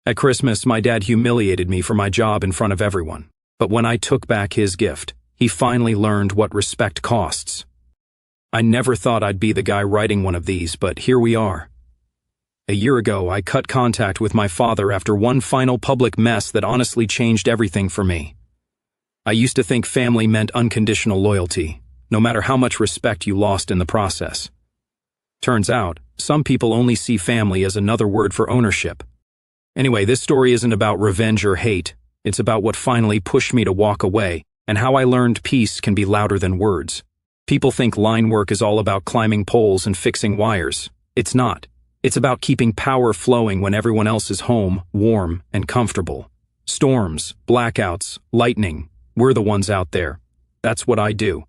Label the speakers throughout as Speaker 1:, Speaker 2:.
Speaker 1: At Christmas, my dad humiliated me for my job in front of everyone. But when I took back his gift, he finally learned what respect costs. I never thought I'd be the guy writing one of these, but here we are. A year ago, I cut contact with my father after one final public mess that honestly changed everything for me. I used to think family meant unconditional loyalty, no matter how much respect you lost in the process. Turns out, some people only see family as another word for ownership. Anyway, this story isn't about revenge or hate. It's about what finally pushed me to walk away, and how I learned peace can be louder than words. People think line work is all about climbing poles and fixing wires. It's not. It's about keeping power flowing when everyone else is home, warm, and comfortable. Storms, blackouts, lightning, we're the ones out there. That's what I do.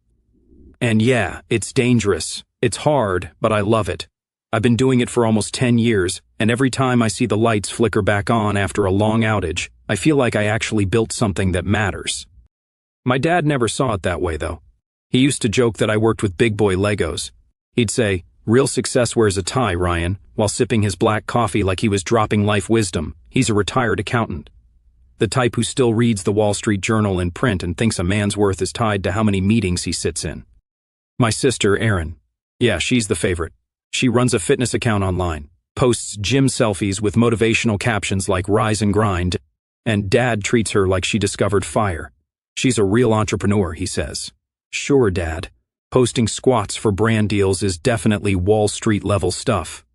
Speaker 1: And yeah, it's dangerous. It's hard, but I love it. I've been doing it for almost 10 years, and every time I see the lights flicker back on after a long outage, I feel like I actually built something that matters. My dad never saw it that way, though. He used to joke that I worked with big boy Legos. He'd say, "Real success wears a tie, Ryan," while sipping his black coffee like he was dropping life wisdom. He's a retired accountant. The type who still reads the Wall Street Journal in print and thinks a man's worth is tied to how many meetings he sits in. My sister, Erin. Yeah, she's the favorite. She runs a fitness account online, posts gym selfies with motivational captions like "Rise and Grind," and Dad treats her like she discovered fire. She's a real entrepreneur, he says. Sure, Dad. Posting squats for brand deals is definitely Wall Street level stuff.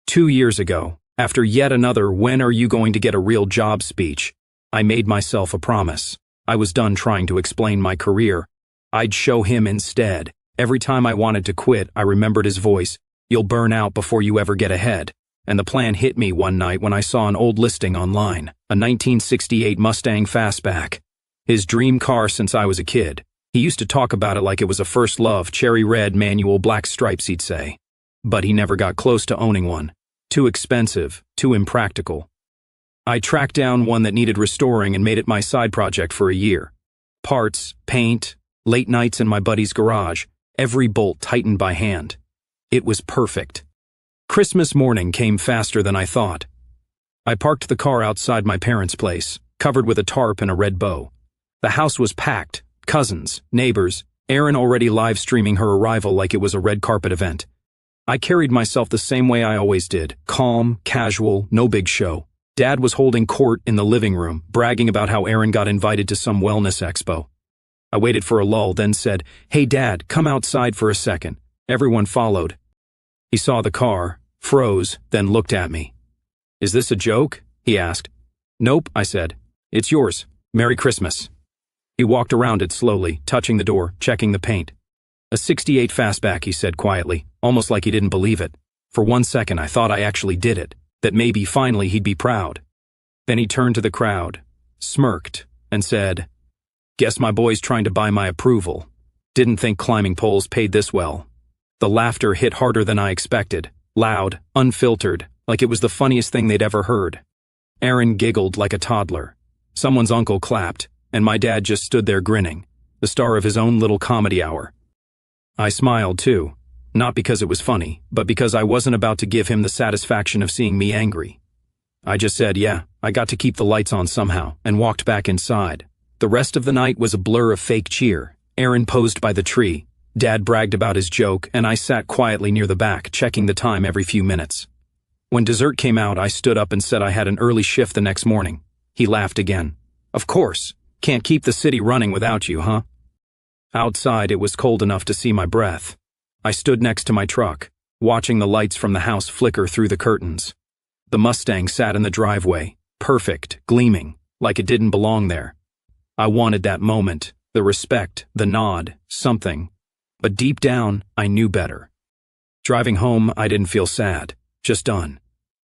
Speaker 1: 2 years ago, after yet another "when are you going to get a real job" speech, I made myself a promise. I was done trying to explain my career. I'd show him instead. Every time I wanted to quit, I remembered his voice. "You'll burn out before you ever get ahead." And the plan hit me one night when I saw an old listing online, a 1968 Mustang Fastback. His dream car since I was a kid. He used to talk about it like it was a first love, cherry red manual black stripes, he'd say. But he never got close to owning one. Too expensive, too impractical. I tracked down one that needed restoring and made it my side project for a year. Parts, paint, late nights in my buddy's garage, every bolt tightened by hand. It was perfect. Christmas morning came faster than I thought. I parked the car outside my parents' place, covered with a tarp and a red bow. The house was packed. Cousins, neighbors, Erin already live streaming her arrival like it was a red carpet event. I carried myself the same way I always did, calm, casual, no big show. Dad was holding court in the living room, bragging about how Erin got invited to some wellness expo. I waited for a lull, then said, "Hey Dad, come outside for a second." Everyone followed. He saw the car, froze, then looked at me. "Is this a joke?" he asked. "Nope," I said. "It's yours. Merry Christmas." He walked around it slowly, touching the door, checking the paint. "A 68 Fastback," he said quietly, almost like he didn't believe it. For 1 second I thought I actually did it, that maybe finally he'd be proud. Then he turned to the crowd, smirked, and said, "Guess my boy's trying to buy my approval. Didn't think climbing poles paid this well." The laughter hit harder than I expected, loud, unfiltered, like it was the funniest thing they'd ever heard. Erin giggled like a toddler. Someone's uncle clapped, and my dad just stood there grinning, the star of his own little comedy hour. I smiled too, not because it was funny, but because I wasn't about to give him the satisfaction of seeing me angry. I just said, "Yeah, I got to keep the lights on somehow," and walked back inside. The rest of the night was a blur of fake cheer. Erin posed by the tree, Dad bragged about his joke, and I sat quietly near the back, checking the time every few minutes. When dessert came out, I stood up and said I had an early shift the next morning. He laughed again. "Of course. Can't keep the city running without you, huh?" Outside, it was cold enough to see my breath. I stood next to my truck, watching the lights from the house flicker through the curtains. The Mustang sat in the driveway, perfect, gleaming, like it didn't belong there. I wanted that moment, the respect, the nod, something. But deep down, I knew better. Driving home, I didn't feel sad, just done.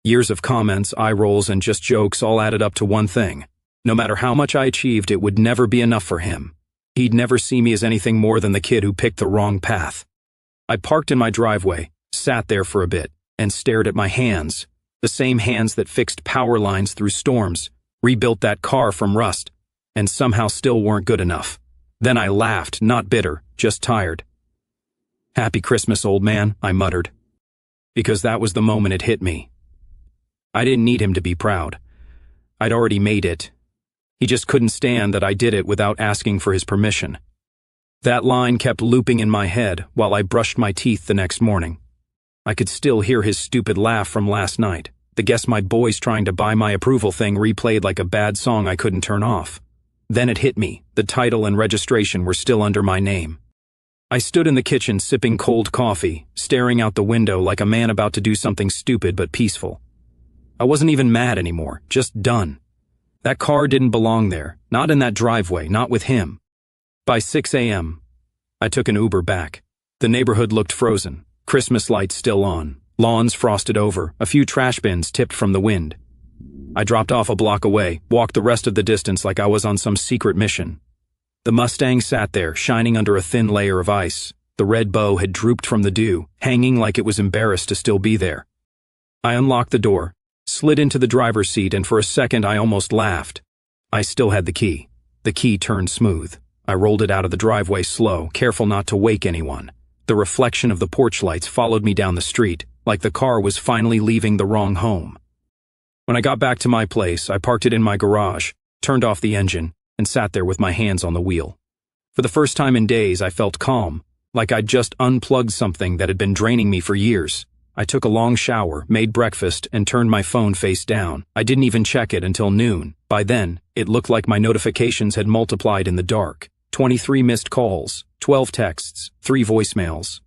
Speaker 1: Years of comments, eye rolls, and just jokes all added up to one thing. No matter how much I achieved, it would never be enough for him. He'd never see me as anything more than the kid who picked the wrong path. I parked in my driveway, sat there for a bit, and stared at my hands, the same hands that fixed power lines through storms, rebuilt that car from rust, and somehow still weren't good enough. Then I laughed, not bitter, just tired. "Happy Christmas, old man," I muttered. Because that was the moment it hit me. I didn't need him to be proud. I'd already made it. He just couldn't stand that I did it without asking for his permission. That line kept looping in my head while I brushed my teeth the next morning. I could still hear his stupid laugh from last night, the guess my boys trying to buy my approval thing replayed like a bad song I couldn't turn off. Then it hit me, the title and registration were still under my name. I stood in the kitchen sipping cold coffee, staring out the window like a man about to do something stupid but peaceful. I wasn't even mad anymore, just done. That car didn't belong there, not in that driveway, not with him. By 6 a.m., I took an Uber back. The neighborhood looked frozen, Christmas lights still on, lawns frosted over, a few trash bins tipped from the wind. I dropped off a block away, walked the rest of the distance like I was on some secret mission. The Mustang sat there, shining under a thin layer of ice. The red bow had drooped from the dew, hanging like it was embarrassed to still be there. I unlocked the door, slid into the driver's seat, and for a second I almost laughed. I still had the key. The key turned smooth. I rolled it out of the driveway slow, careful not to wake anyone. The reflection of the porch lights followed me down the street, like the car was finally leaving the wrong home. When I got back to my place, I parked it in my garage, turned off the engine, and sat there with my hands on the wheel. For the first time in days, I felt calm, like I'd just unplugged something that had been draining me for years. I took a long shower, made breakfast, and turned my phone face down. I didn't even check it until noon. By then, it looked like my notifications had multiplied in the dark. 23 missed calls, 12 texts, 3 voicemails.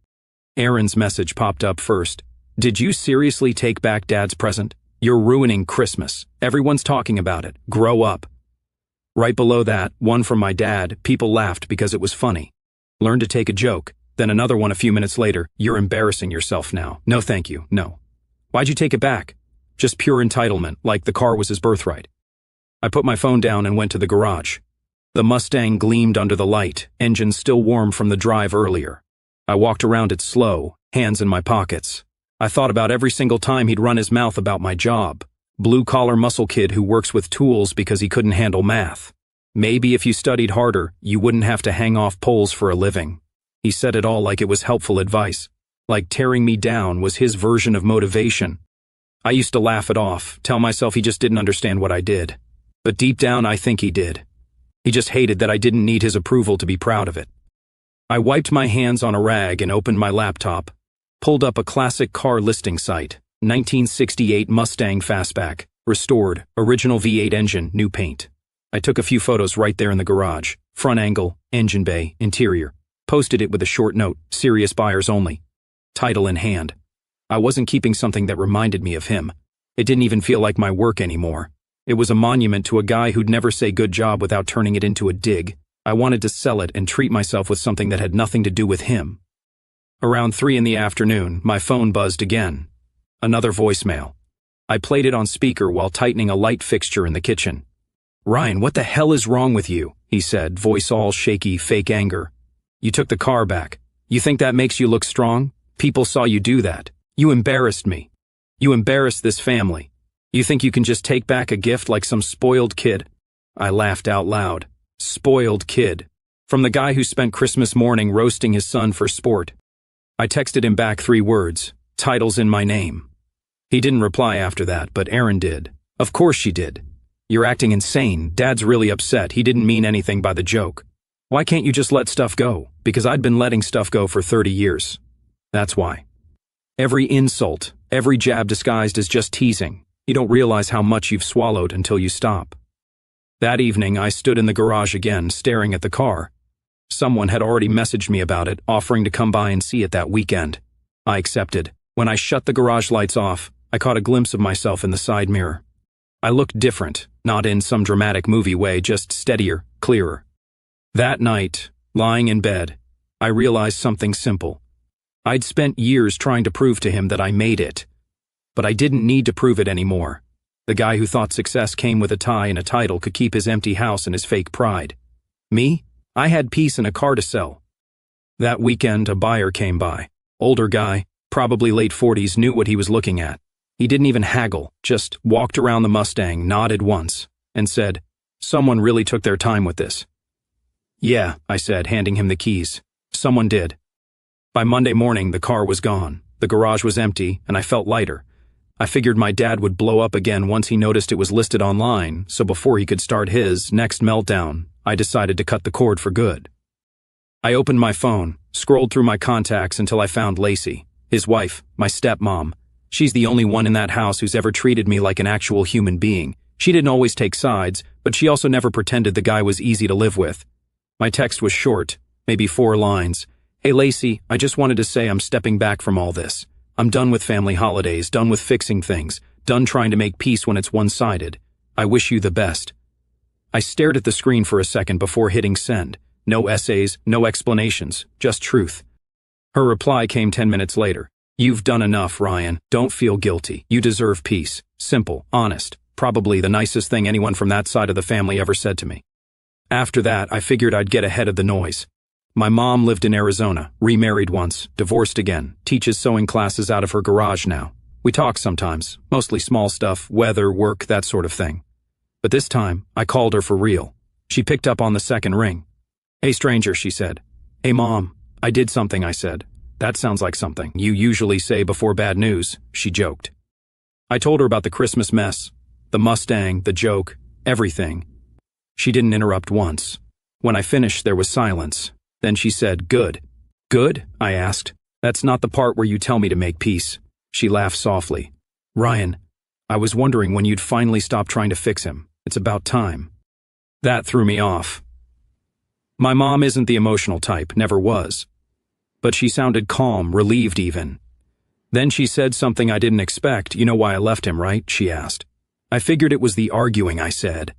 Speaker 1: Aaron's message popped up first. Did you seriously take back Dad's present? You're ruining Christmas. Everyone's talking about it. Grow up. Right below that, one from my dad. People laughed because it was funny. Learn to take a joke. Then another one a few minutes later. You're embarrassing yourself now. No thank you, no. Why'd you take it back? Just pure entitlement, like the car was his birthright. I put my phone down and went to the garage. The Mustang gleamed under the light, engine still warm from the drive earlier. I walked around it slow, hands in my pockets. I thought about every single time he'd run his mouth about my job. Blue-collar muscle kid who works with tools because he couldn't handle math. Maybe if you studied harder, you wouldn't have to hang off poles for a living. He said it all like it was helpful advice. Like tearing me down was his version of motivation. I used to laugh it off, tell myself he just didn't understand what I did. But deep down, I think he did. He just hated that I didn't need his approval to be proud of it. I wiped my hands on a rag and opened my laptop, pulled up a classic car listing site, 1968 Mustang Fastback, restored, original V8 engine, new paint. I took a few photos right there in the garage, front angle, engine bay, interior, posted it with a short note, serious buyers only, title in hand. I wasn't keeping something that reminded me of him. It didn't even feel like my work anymore. It was a monument to a guy who'd never say good job without turning it into a dig. I wanted to sell it and treat myself with something that had nothing to do with him. Around 3 in the afternoon, my phone buzzed again. Another voicemail. I played it on speaker while tightening a light fixture in the kitchen. Ryan, what the hell is wrong with you? He said, voice all shaky, fake anger. You took the car back. You think that makes you look strong? People saw you do that. You embarrassed me. You embarrassed this family. You think you can just take back a gift like some spoiled kid? I laughed out loud. Spoiled kid. From the guy who spent Christmas morning roasting his son for sport. I texted him back 3 words. Title's in my name. He didn't reply after that, but Erin did. Of course she did. You're acting insane. Dad's really upset. He didn't mean anything by the joke. Why can't you just let stuff go? Because I'd been letting stuff go for 30 years. That's why. Every insult, every jab disguised as just teasing. You don't realize how much you've swallowed until you stop. That evening, I stood in the garage again, staring at the car. Someone had already messaged me about it, offering to come by and see it that weekend. I accepted. When I shut the garage lights off, I caught a glimpse of myself in the side mirror. I looked different, not in some dramatic movie way, just steadier, clearer. That night, lying in bed, I realized something simple. I'd spent years trying to prove to him that I made it. But I didn't need to prove it anymore. The guy who thought success came with a tie and a title could keep his empty house and his fake pride. Me? I had peace and a car to sell. That weekend, a buyer came by. Older guy, probably late 40s, knew what he was looking at. He didn't even haggle, just walked around the Mustang, nodded once, and said, "Someone really took their time with this." "Yeah," I said, handing him the keys. "Someone did." By Monday morning, the car was gone. The garage was empty, and I felt lighter. I figured my dad would blow up again once he noticed it was listed online, so before he could start his next meltdown, I decided to cut the cord for good. I opened my phone, scrolled through my contacts until I found Lacey, his wife, my stepmom. She's the only one in that house who's ever treated me like an actual human being. She didn't always take sides, but she also never pretended the guy was easy to live with. My text was short, maybe 4 lines. Hey Lacey, I just wanted to say I'm stepping back from all this. I'm done with family holidays, done with fixing things, done trying to make peace when it's one-sided. I wish you the best. I stared at the screen for a second before hitting send. No essays, no explanations, just truth. Her reply came 10 minutes later. You've done enough, Ryan. Don't feel guilty. You deserve peace. Simple, honest. Probably the nicest thing anyone from that side of the family ever said to me. After that, I figured I'd get ahead of the noise. My mom lived in Arizona, remarried once, divorced again, teaches sewing classes out of her garage now. We talk sometimes, mostly small stuff, weather, work, that sort of thing. But this time, I called her for real. She picked up on the second ring. Hey stranger, she said. Hey mom, I did something, I said. That sounds like something you usually say before bad news, she joked. I told her about the Christmas mess, the Mustang, the joke, everything. She didn't interrupt once. When I finished, there was silence. Then she said, Good. Good? I asked. That's not the part where you tell me to make peace. She laughed softly. Ryan, I was wondering when you'd finally stop trying to fix him. It's about time. That threw me off. My mom isn't the emotional type, never was. But she sounded calm, relieved even. Then she said something I didn't expect. You know why I left him, right? She asked. I figured it was the arguing, I said.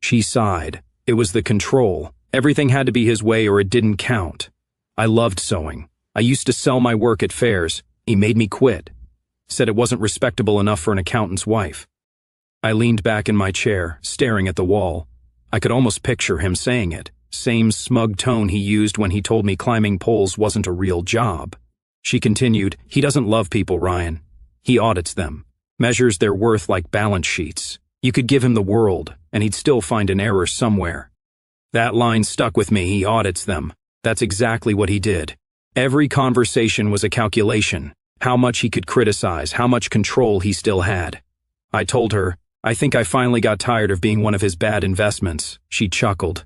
Speaker 1: She sighed. It was the control. Everything had to be his way or it didn't count. I loved sewing. I used to sell my work at fairs. He made me quit. Said it wasn't respectable enough for an accountant's wife. I leaned back in my chair, staring at the wall. I could almost picture him saying it. Same smug tone he used when he told me climbing poles wasn't a real job. She continued, He doesn't love people, Ryan. He audits them, measures their worth like balance sheets. You could give him the world, and he'd still find an error somewhere. That line stuck with me, he audits them. That's exactly what he did. Every conversation was a calculation, how much he could criticize, how much control he still had. I told her, I think I finally got tired of being one of his bad investments. She chuckled.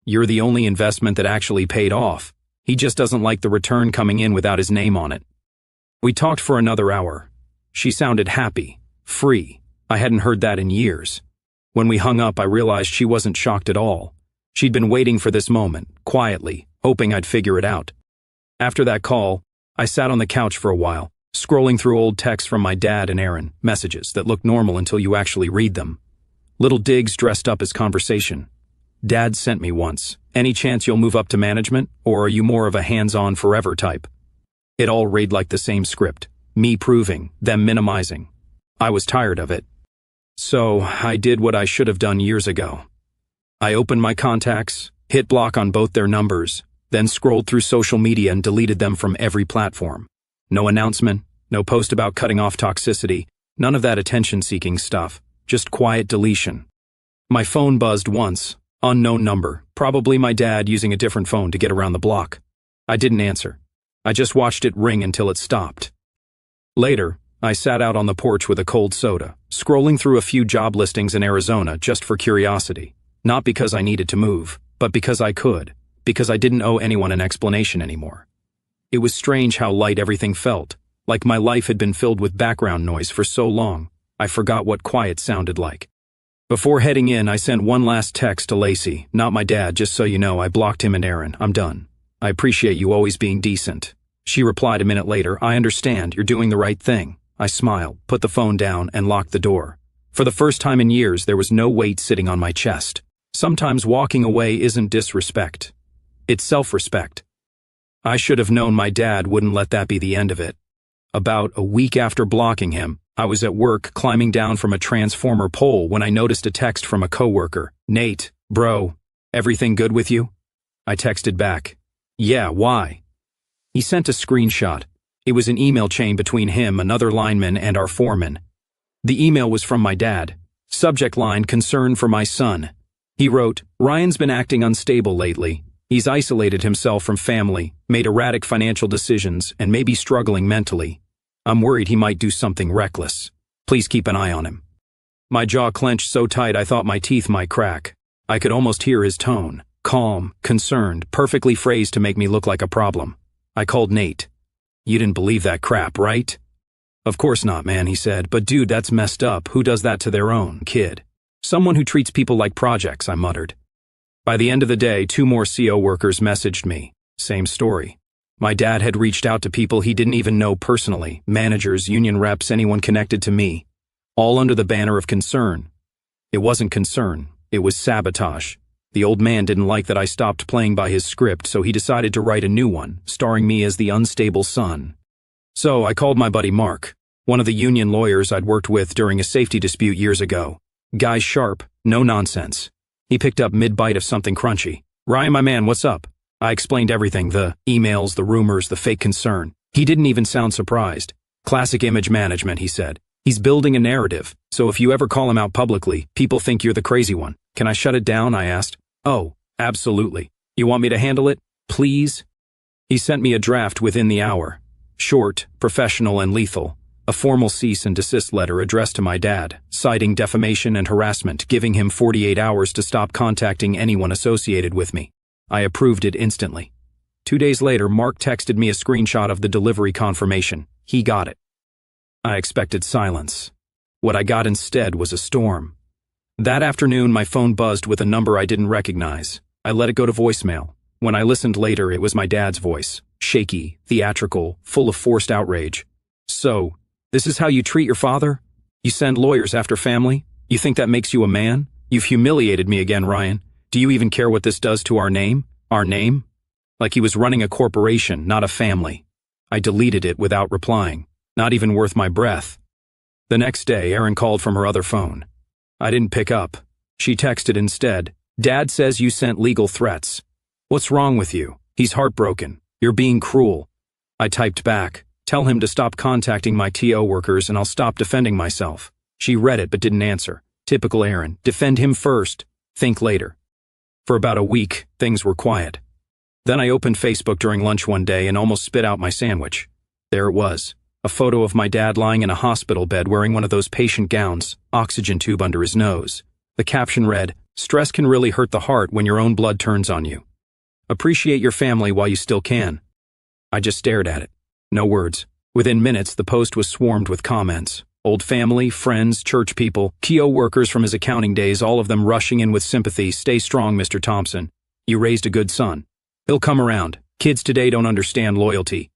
Speaker 1: You're the only investment that actually paid off. He just doesn't like the return coming in without his name on it. We talked for another hour. She sounded happy, free. I hadn't heard that in years. When we hung up, I realized she wasn't shocked at all. She'd been waiting for this moment, quietly, hoping I'd figure it out. After that call, I sat on the couch for a while, scrolling through old texts from my dad and Aaron, messages that look normal until you actually read them. Little digs dressed up as conversation. Dad sent me once. Any chance you'll move up to management, or are you more of a hands-on forever type? It all read like the same script. Me proving, them minimizing. I was tired of it. So, I did what I should have done years ago. I opened my contacts, hit block on both their numbers, then scrolled through social media and deleted them from every platform. No announcement, no post about cutting off toxicity, none of that attention-seeking stuff, just quiet deletion. My phone buzzed once. Unknown number, probably my dad using a different phone to get around the block. I didn't answer. I just watched it ring until it stopped. Later, I sat out on the porch with a cold soda, scrolling through a few job listings in Arizona just for curiosity. Not because I needed to move, but because I could, because I didn't owe anyone an explanation anymore. It was strange how light everything felt, like my life had been filled with background noise for so long, I forgot what quiet sounded like. Before heading in, I sent one last text to Lacey, not my dad, just so you know I blocked him and Aaron. I'm done. I appreciate you always being decent. She replied a minute later, I understand, you're doing the right thing. I smiled, put the phone down, and locked the door. For the first time in years, there was no weight sitting on my chest. Sometimes walking away isn't disrespect. It's self-respect. I should have known my dad wouldn't let that be the end of it. About a week after blocking him, I was at work climbing down from a transformer pole when I noticed a text from a coworker. Nate, bro, everything good with you? I texted back. Yeah, why? He sent a screenshot. It was an email chain between him, another lineman, and our foreman. The email was from my dad. Subject line, concern for my son. He wrote, Ryan's been acting unstable lately. He's isolated himself from family, made erratic financial decisions, and may be struggling mentally. I'm worried he might do something reckless. Please keep an eye on him." My jaw clenched so tight I thought my teeth might crack. I could almost hear his tone. Calm, concerned, perfectly phrased to make me look like a problem. I called Nate. "You didn't believe that crap, right?" "Of course not, man," he said. "But dude, that's messed up. Who does that to their own kid?" "Someone who treats people like projects," I muttered. By the end of the day, 2 more CO workers messaged me. Same story. My dad had reached out to people he didn't even know personally, managers, union reps, anyone connected to me, all under the banner of concern. It wasn't concern, it was sabotage. The old man didn't like that I stopped playing by his script, so he decided to write a new one, starring me as the unstable son. So I called my buddy Mark, one of the union lawyers I'd worked with during a safety dispute years ago. Guy sharp, no nonsense. He picked up mid-bite of something crunchy. "Ryan, my man, what's up?" I explained everything, the emails, the rumors, the fake concern. He didn't even sound surprised. "Classic image management," he said. "He's building a narrative, so if you ever call him out publicly, people think you're the crazy one." "Can I shut it down?" I asked. "Oh, absolutely. You want me to handle it? Please?" He sent me a draft within the hour. Short, professional, and lethal. A formal cease and desist letter addressed to my dad, citing defamation and harassment, giving him 48 hours to stop contacting anyone associated with me. I approved it instantly. 2 days later, Mark texted me a screenshot of the delivery confirmation. He got it. I expected silence. What I got instead was a storm. That afternoon, my phone buzzed with a number I didn't recognize. I let it go to voicemail. When I listened later, it was my dad's voice. Shaky, theatrical, full of forced outrage. "So, this is how you treat your father? You send lawyers after family? You think that makes you a man? You've humiliated me again, Ryan. Do you even care what this does to our name? Our name?" Like he was running a corporation, not a family. I deleted it without replying. Not even worth my breath. The next day, Erin called from her other phone. I didn't pick up. She texted instead, "Dad says you sent legal threats. What's wrong with you? He's heartbroken. You're being cruel." I typed back, "Tell him to stop contacting my TO workers and I'll stop defending myself." She read it but didn't answer. Typical Erin. Defend him first. Think later. For about a week, things were quiet. Then I opened Facebook during lunch one day and almost spit out my sandwich. There it was, a photo of my dad lying in a hospital bed wearing one of those patient gowns, oxygen tube under his nose. The caption read, "Stress can really hurt the heart when your own blood turns on you. Appreciate your family while you still can." I just stared at it. No words. Within minutes, the post was swarmed with comments. Old family, friends, church people, TO workers from his accounting days, all of them rushing in with sympathy. "Stay strong, Mr. Thompson. You raised a good son. He'll come around. Kids today don't understand loyalty."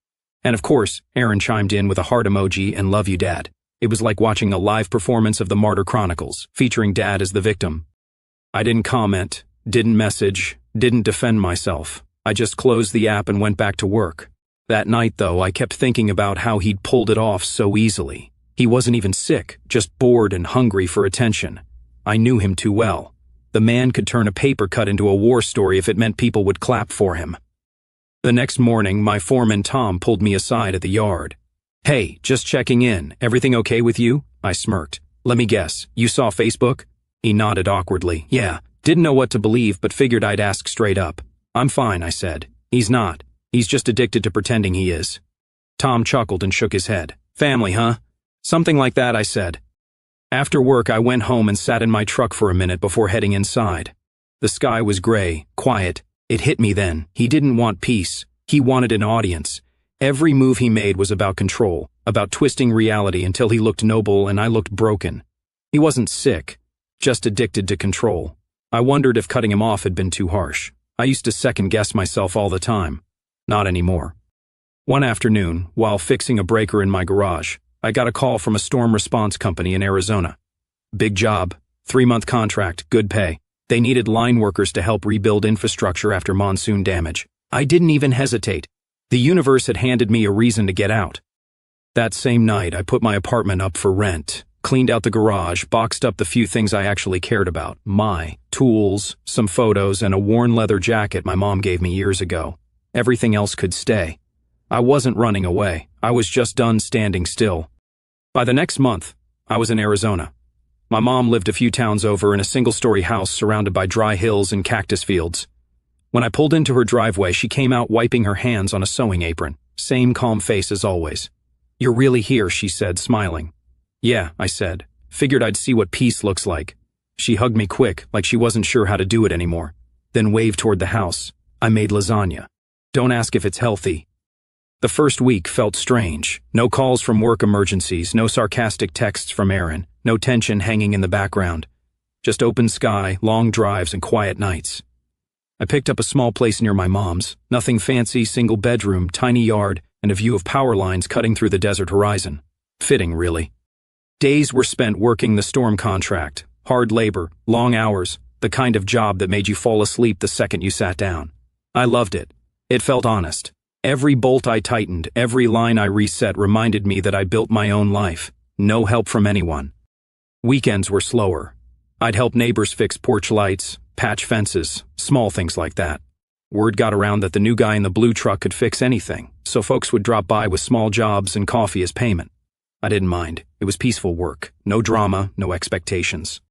Speaker 1: And of course, Erin chimed in with a heart emoji and "Love you, Dad." It was like watching a live performance of the Martyr Chronicles, featuring Dad as the victim. I didn't comment, didn't message, didn't defend myself. I just closed the app and went back to work. That night, though, I kept thinking about how he'd pulled it off so easily. He wasn't even sick, just bored and hungry for attention. I knew him too well. The man could turn a paper cut into a war story if it meant people would clap for him. The next morning, my foreman Tom pulled me aside at the yard. "Hey, just checking in. Everything okay with you?" I smirked. "Let me guess, you saw Facebook?" He nodded awkwardly. "Yeah, didn't know what to believe but figured I'd ask straight up." "I'm fine," I said. "He's not. He's just addicted to pretending he is." Tom chuckled and shook his head. "Family, huh?" "Something like that," I said. After work, I went home and sat in my truck for a minute before heading inside. The sky was gray, quiet. It hit me then. He didn't want peace. He wanted an audience. Every move he made was about control, about twisting reality until he looked noble and I looked broken. He wasn't sick, just addicted to control. I wondered if cutting him off had been too harsh. I used to second-guess myself all the time. Not anymore. One afternoon, while fixing a breaker in my garage, I got a call from a storm response company in Arizona. Big job, 3-month contract, good pay. They needed line workers to help rebuild infrastructure after monsoon damage. I didn't even hesitate. The universe had handed me a reason to get out. That same night, I put my apartment up for rent, cleaned out the garage, boxed up the few things I actually cared about. My tools, some photos, and a worn leather jacket my mom gave me years ago. Everything else could stay. I wasn't running away. I was just done standing still. By the next month, I was in Arizona. My mom lived a few towns over in a single-story house surrounded by dry hills and cactus fields. When I pulled into her driveway, she came out wiping her hands on a sewing apron. Same calm face as always. "You're really here," she said, smiling. Yeah, I said. Figured I'd see what peace looks like. She hugged me quick, like she wasn't sure how to do it anymore. Then waved toward the house. I made lasagna. Don't ask if it's healthy. The first week felt strange. No calls from work emergencies, no sarcastic texts from Aaron, no tension hanging in the background. Just open sky, long drives, and quiet nights. I picked up a small place near my mom's. Nothing fancy, single bedroom, tiny yard, and a view of power lines cutting through the desert horizon. Fitting, really. Days were spent working the storm contract. Hard labor, long hours, the kind of job that made you fall asleep the second you sat down. I loved it. It felt honest. Every bolt I tightened, every line I reset reminded me that I built my own life. No help from anyone. Weekends were slower. I'd help neighbors fix porch lights, patch fences, small things like that. Word got around that the new guy in the blue truck could fix anything, so folks would drop by with small jobs and coffee as payment. I didn't mind. It was peaceful work. No drama, no expectations.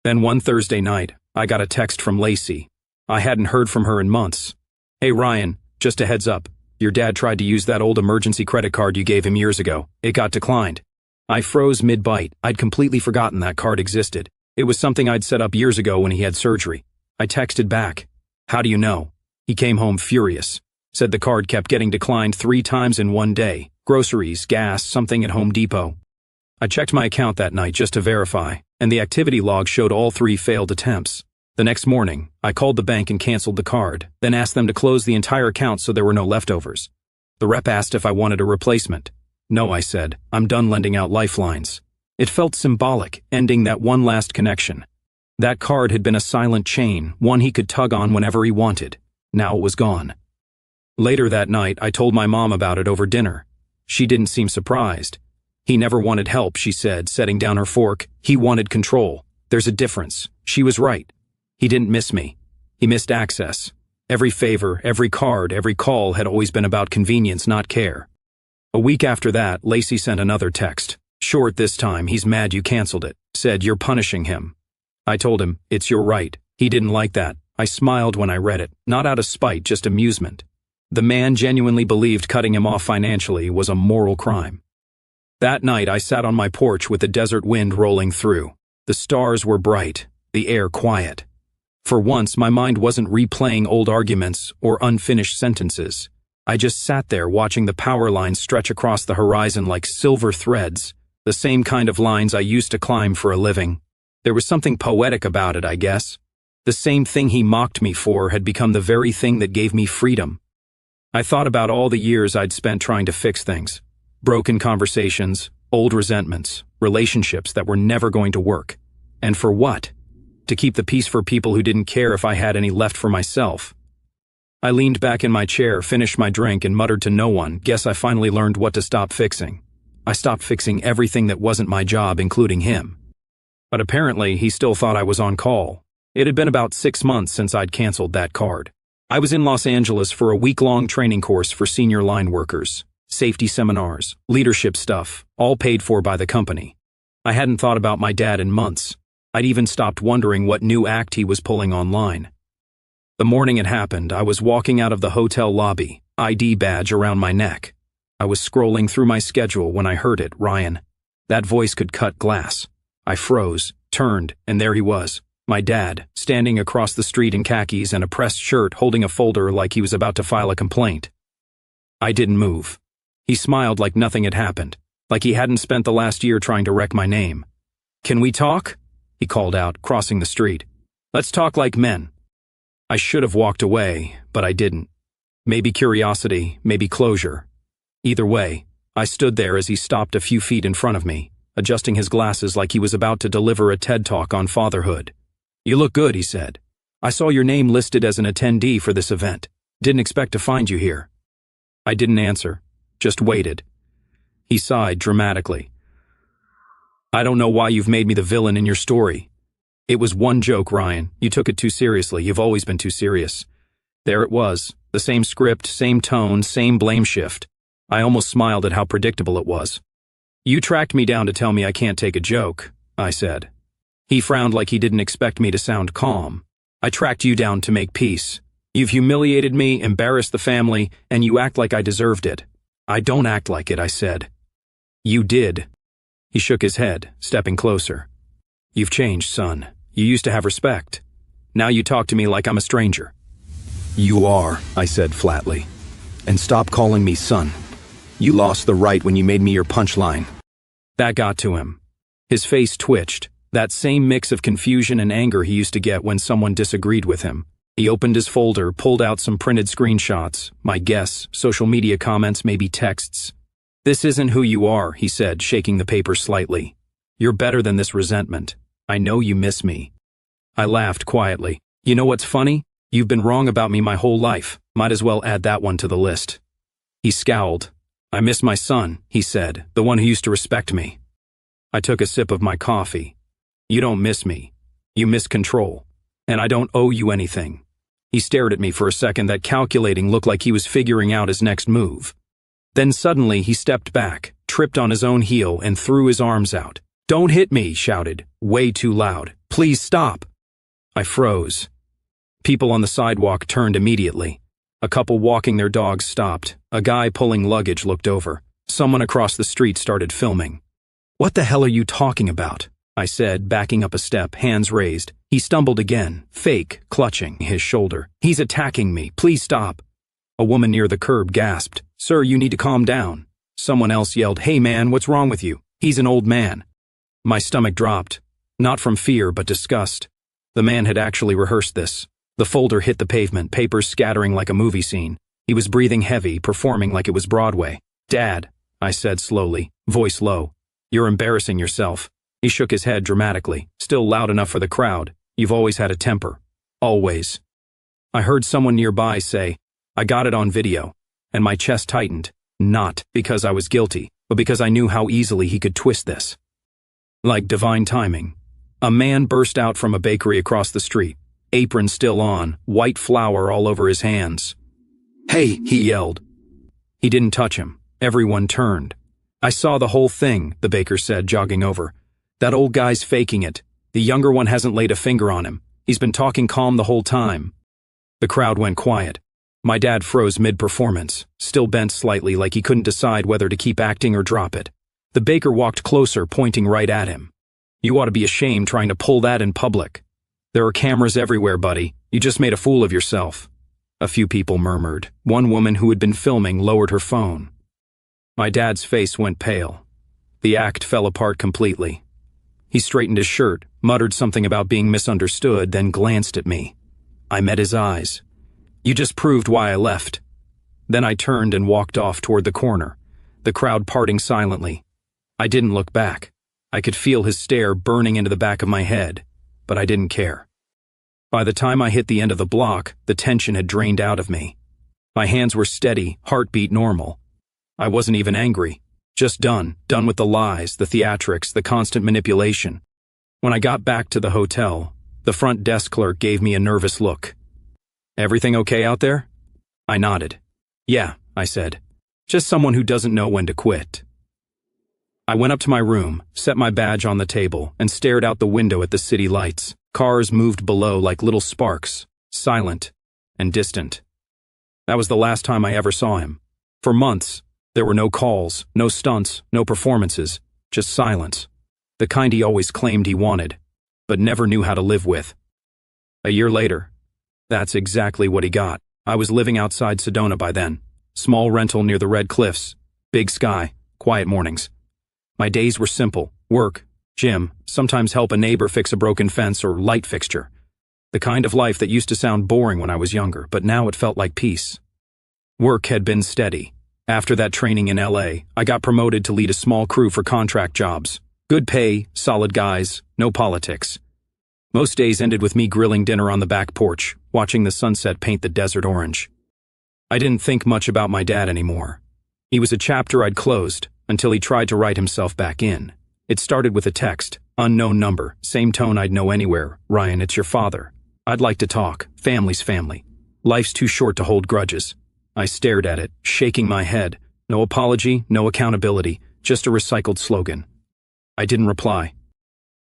Speaker 1: Then one Thursday night, I got a text from Lacey. I hadn't heard from her in months. Hey Ryan, just a heads up. Your dad tried to use that old emergency credit card you gave him years ago. It got declined. I froze mid-bite. I'd completely forgotten that card existed. It was something I'd set up years ago when he had surgery. I texted back. How do you know? He came home furious. Said the card kept getting declined 3 times in one day. Groceries, gas, something at Home Depot. I checked my account that night just to verify, and the activity log showed all 3 failed attempts. The next morning, I called the bank and canceled the card, then asked them to close the entire account so there were no leftovers. The rep asked if I wanted a replacement. No, I said. I'm done lending out lifelines. It felt symbolic, ending that one last connection. That card had been a silent chain, one he could tug on whenever he wanted. Now it was gone. Later that night, I told my mom about it over dinner. She didn't seem surprised. He never wanted help, she said, setting down her fork. He wanted control. There's a difference. She was right. He didn't miss me. He missed access. Every favor, every card, every call had always been about convenience, not care. A week after that, Lacey sent another text. Short this time, he's mad you canceled it. Said you're punishing him. I told him, it's your right. He didn't like that. I smiled when I read it, not out of spite, just amusement. The man genuinely believed cutting him off financially was a moral crime. That night, I sat on my porch with the desert wind rolling through. The stars were bright, the air quiet. For once, my mind wasn't replaying old arguments or unfinished sentences. I just sat there watching the power lines stretch across the horizon like silver threads, the same kind of lines I used to climb for a living. There was something poetic about it, I guess. The same thing he mocked me for had become the very thing that gave me freedom. I thought about all the years I'd spent trying to fix things. Broken conversations, old resentments, relationships that were never going to work. And for what? To keep the peace for people who didn't care if I had any left for myself. I leaned back in my chair, finished my drink, and muttered to no one, guess I finally learned what to stop fixing. I stopped fixing everything that wasn't my job, including him. But apparently, he still thought I was on call. It had been about 6 months since I'd canceled that card. I was in Los Angeles for a week-long training course for senior line workers, safety seminars, leadership stuff, all paid for by the company. I hadn't thought about my dad in months. I'd even stopped wondering what new act he was pulling online. The morning it happened, I was walking out of the hotel lobby, ID badge around my neck. I was scrolling through my schedule when I heard it, Ryan. That voice could cut glass. I froze, turned, and there he was, my dad, standing across the street in khakis and a pressed shirt holding a folder like he was about to file a complaint. I didn't move. He smiled like nothing had happened, like he hadn't spent the last year trying to wreck my name. Can we talk? He called out, crossing the street. Let's talk like men. I should have walked away, but I didn't. Maybe curiosity, maybe closure. Either way, I stood there as he stopped a few feet in front of me, adjusting his glasses like he was about to deliver a TED Talk on fatherhood. You look good, he said. I saw your name listed as an attendee for this event. Didn't expect to find you here. I didn't answer, just waited. He sighed dramatically. I don't know why you've made me the villain in your story. It was one joke, Ryan. You took it too seriously. You've always been too serious. There it was. The same script, same tone, same blame shift. I almost smiled at how predictable it was. You tracked me down to tell me I can't take a joke, I said. He frowned like he didn't expect me to sound calm. I tracked you down to make peace. You've humiliated me, embarrassed the family, and you act like I deserved it. I don't act like it, I said. You did. He shook his head, stepping closer. You've changed, son. You used to have respect. Now you talk to me like I'm a stranger.
Speaker 2: You are, I said flatly. And stop calling me son. You lost the right when you made me your punchline.
Speaker 1: That got to him. His face twitched, that same mix of confusion and anger he used to get when someone disagreed with him. He opened his folder, pulled out some printed screenshots, my guess, social media comments, maybe texts. This isn't who you are, he said, shaking the paper slightly. You're better than this resentment. I know you miss me. I laughed quietly. You know what's funny? You've been wrong about me my whole life. Might as well add that one to the list. He scowled. I miss my son, he said, the one who used to respect me. I took a sip of my coffee. You don't miss me. You miss control. And I don't owe you anything. He stared at me for a second, that calculating look like he was figuring out his next move. Then suddenly he stepped back, tripped on his own heel, and threw his arms out. Don't hit me, shouted, way too loud. Please stop. I froze. People on the sidewalk turned immediately. A couple walking their dogs stopped. A guy pulling luggage looked over. Someone across the street started filming. What the hell are you talking about? I said, backing up a step, hands raised. He stumbled again, fake, clutching his shoulder. He's attacking me. Please stop. A woman near the curb gasped. Sir, you need to calm down. Someone else yelled, Hey man, what's wrong with you? He's an old man. My stomach dropped. Not from fear, but disgust. The man had actually rehearsed this. The folder hit the pavement, papers scattering like a movie scene. He was breathing heavy, performing like it was Broadway. Dad, I said slowly, voice low. You're embarrassing yourself. He shook his head dramatically, still loud enough for the crowd. You've always had a temper. Always. I heard someone nearby say, I got it on video. And my chest tightened. Not because I was guilty, but because I knew how easily he could twist this. Like divine timing. A man burst out from a bakery across the street. Apron still on, white flour all over his hands. Hey, he yelled. He didn't touch him. Everyone turned. I saw the whole thing, the baker said, jogging over. That old guy's faking it. The younger one hasn't laid a finger on him. He's been talking calm the whole time. The crowd went quiet. My dad froze mid-performance, still bent slightly like he couldn't decide whether to keep acting or drop it. The baker walked closer, pointing right at him. You ought to be ashamed trying to pull that in public. There are cameras everywhere, buddy. You just made a fool of yourself. A few people murmured. One woman who had been filming lowered her phone. My dad's face went pale. The act fell apart completely. He straightened his shirt, muttered something about being misunderstood, then glanced at me. I met his eyes. You just proved why I left. Then I turned and walked off toward the corner, the crowd parting silently. I didn't look back. I could feel his stare burning into the back of my head, but I didn't care. By the time I hit the end of the block, the tension had drained out of me. My hands were steady, heartbeat normal. I wasn't even angry. Just done with the lies, the theatrics, the constant manipulation. When I got back to the hotel, the front desk clerk gave me a nervous look. Everything okay out there? I nodded. Yeah, I said. Just someone who doesn't know when to quit. I went up to my room, set my badge on the table, and stared out the window at the city lights. Cars moved below like little sparks, silent and distant. That was the last time I ever saw him. For months, there were no calls, no stunts, no performances, just silence. The kind he always claimed he wanted, but never knew how to live with. A year later, that's exactly what he got. I was living outside Sedona by then. Small rental near the Red Cliffs, big sky, quiet mornings. My days were simple: work, gym, sometimes help a neighbor fix a broken fence or light fixture. The kind of life that used to sound boring when I was younger, but now it felt like peace. Work had been steady. After that training in LA, I got promoted to lead a small crew for contract jobs. Good pay, solid guys, no politics. Most days ended with me grilling dinner on the back porch, watching the sunset paint the desert orange. I didn't think much about my dad anymore. He was a chapter I'd closed, until he tried to write himself back in. It started with a text, unknown number, same tone I'd know anywhere. Ryan, it's your father. I'd like to talk. Family's family. Life's too short to hold grudges. I stared at it, shaking my head. No apology, no accountability, just a recycled slogan. I didn't reply.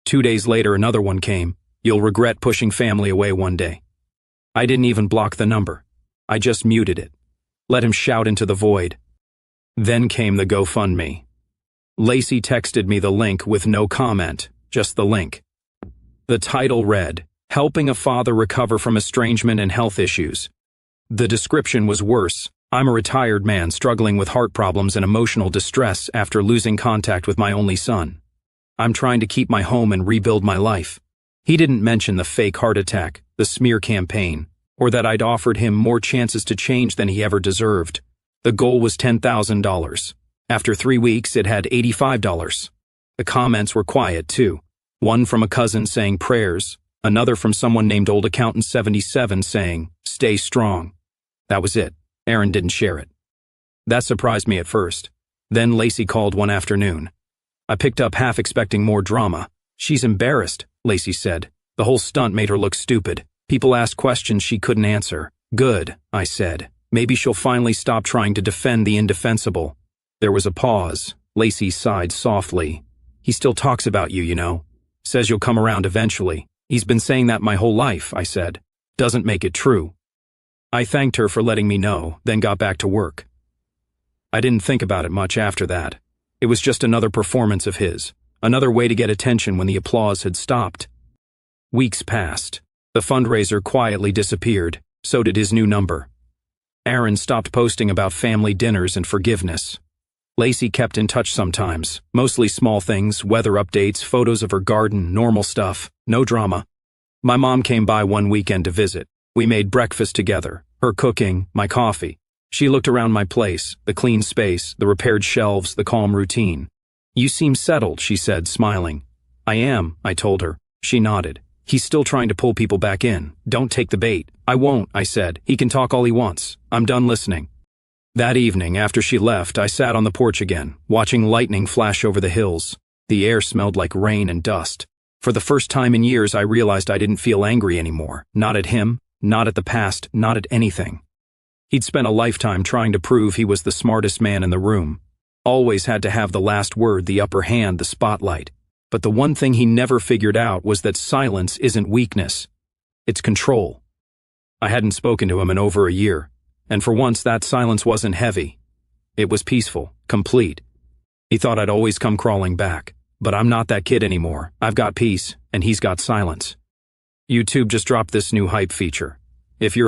Speaker 1: 2 days later, another one came. You'll regret pushing family away one day. I didn't even block the number. I just muted it. Let him shout into the void. Then came the GoFundMe. Lacey texted me the link with no comment, just the link. The title read, Helping a Father Recover from Estrangement and Health Issues. The description was worse. I'm a retired man struggling with heart problems and emotional distress after losing contact with my only son. I'm trying to keep my home and rebuild my life. He didn't mention the fake heart attack, the smear campaign, or that I'd offered him more chances to change than he ever deserved. The goal was $10,000. After 3 weeks, it had $85. The comments were quiet, too. One from a cousin saying prayers, another from someone named Old Accountant 77 saying, stay strong. That was it. Aaron didn't share it. That surprised me at first. Then Lacey called one afternoon. I picked up half expecting more drama. She's embarrassed, Lacey said. The whole stunt made her look stupid. People asked questions she couldn't answer. Good, I said. Maybe she'll finally stop trying to defend the indefensible. There was a pause. Lacey sighed softly. He still talks about you, you know. Says you'll come around eventually. He's been saying that my whole life, I said. Doesn't make it true. I thanked her for letting me know, then got back to work. I didn't think about it much after that. It was just another performance of his, another way to get attention when the applause had stopped. Weeks passed. The fundraiser quietly disappeared, so did his new number. Aaron stopped posting about family dinners and forgiveness. Lacey kept in touch sometimes, mostly small things, weather updates, photos of her garden, normal stuff, no drama. My mom came by one weekend to visit. We made breakfast together, her cooking, my coffee. She looked around my place, the clean space, the repaired shelves, the calm routine. You seem settled, she said, smiling. I am, I told her. She nodded. He's still trying to pull people back in. Don't take the bait. I won't, I said. He can talk all he wants. I'm done listening. That evening, after she left, I sat on the porch again, watching lightning flash over the hills. The air smelled like rain and dust. For the first time in years, I realized I didn't feel angry anymore. Not at him, not at the past, not at anything. He'd spent a lifetime trying to prove he was the smartest man in the room. Always had to have the last word, the upper hand, the spotlight. But the one thing he never figured out was that silence isn't weakness. It's control. I hadn't spoken to him in over a year, and for once that silence wasn't heavy. It was peaceful, complete. He thought I'd always come crawling back, but I'm not that kid anymore. I've got peace, and he's got silence. YouTube just dropped this new hype feature. If you're